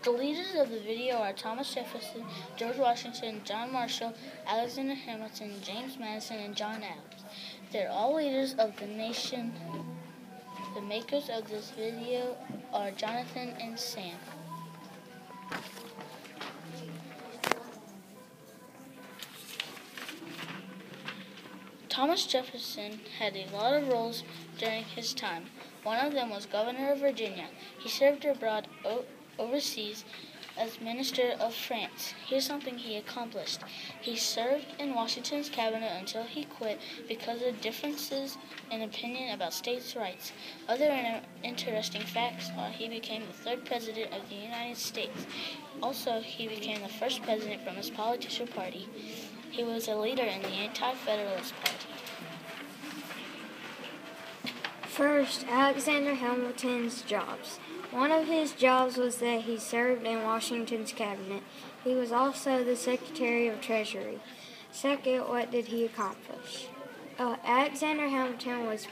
The leaders of the video are Thomas Jefferson, George Washington, John Marshall, Alexander Hamilton, James Madison, and John Adams. They're all leaders of the nation. The makers of this video are Jonathan and Sam. Thomas Jefferson had a lot of roles during his time. One of them was governor of Virginia. He served abroad overseas as Minister of France. Here's something he accomplished. He served in Washington's cabinet until he quit because of differences in opinion about states' rights. Other interesting facts are he became the third president of the United States. Also, he became the first president from his political party. He was a leader in the Anti-Federalist Party. First, Alexander Hamilton's jobs. One of his jobs was that he served in Washington's cabinet. He was also the Secretary of Treasury. Second, what did he accomplish? Alexander Hamilton was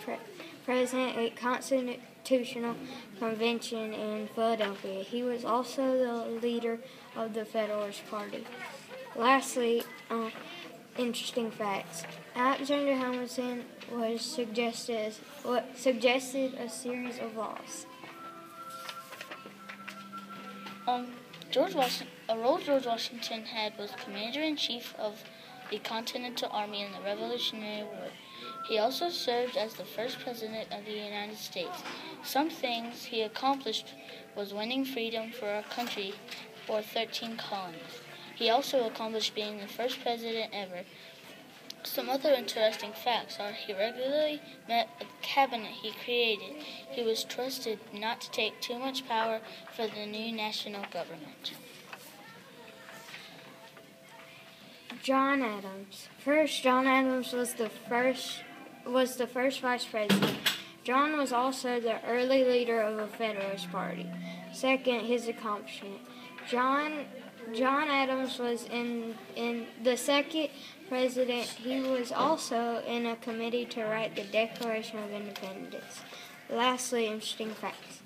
present at Constitutional Convention in Philadelphia. He was also the leader of the Federalist Party. Lastly, interesting facts. Alexander Hamilton was suggested a series of laws. A role George Washington had was Commander-in-Chief of the Continental Army in the Revolutionary War. He also served as the first President of the United States. Some things he accomplished was winning freedom for our country for 13 colonies. He also accomplished being the first president ever. Some other interesting facts are he regularly met with the cabinet he created. He was trusted not to take too much power for the new national government. John Adams. First, John Adams was the first vice president. John was also the early leader of the Federalist Party. Second, his accomplishment. John Adams was in the second president. He was also in a committee to write the Declaration of Independence. Lastly, interesting facts.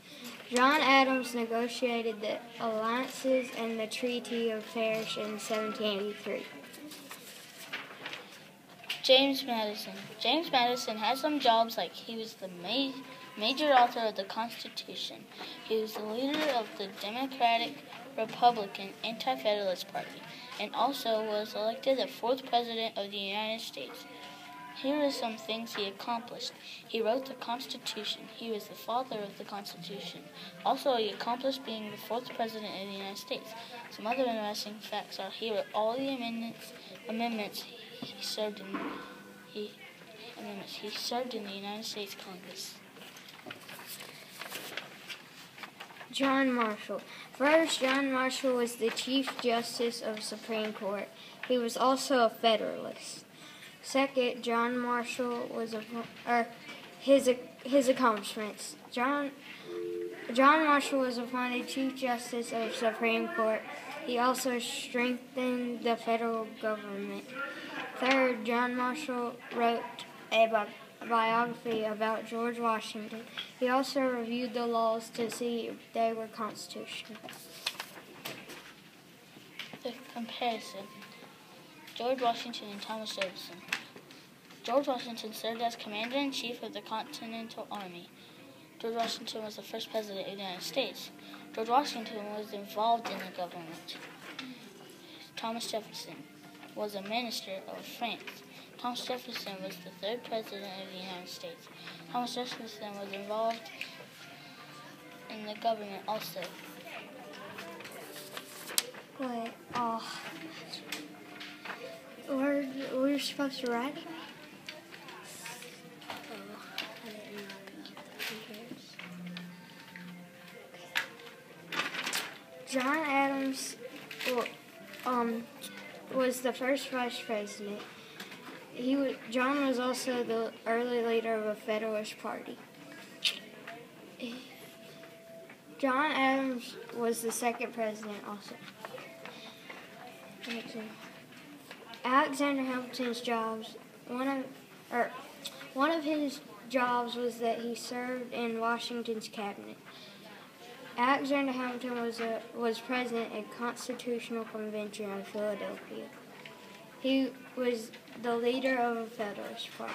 John Adams negotiated the alliances and the Treaty of Paris in 1783. James Madison. James Madison had some jobs like he was the major author of the Constitution. He was the leader of the Democratic Republican Anti-Federalist Party and also was elected the fourth President of the United States. Here are some things he accomplished. He wrote the Constitution. He was the father of the Constitution. Also, he accomplished being the fourth President of the United States. Some other interesting facts are he wrote all the amendments he served in the United States Congress. John Marshall. First, John Marshall was the Chief Justice of the Supreme Court. He was also a Federalist. Second, John Marshall was his accomplishments. John Marshall was appointed Chief Justice of the Supreme Court. He also strengthened the federal government. Third, John Marshall wrote a biography about George Washington. He also reviewed the laws to see if they were constitutional. The comparison. George Washington and Thomas Jefferson. George Washington served as Commander-in-Chief of the Continental Army. George Washington was the first President of the United States. George Washington was involved in the government. Thomas Jefferson was a minister of France. Thomas Jefferson was the third President of the United States. Thomas Jefferson was involved in the government also. Wait, we're supposed to write it? I didn't know. John Adams was the first vice president. John was also the early leader of the Federalist Party. John Adams was the second president also. Alexander Hamilton's jobs. One of his jobs was that he served in Washington's cabinet. Alexander Hamilton was president at Constitutional Convention in Philadelphia. He was the leader of a Federalist Party.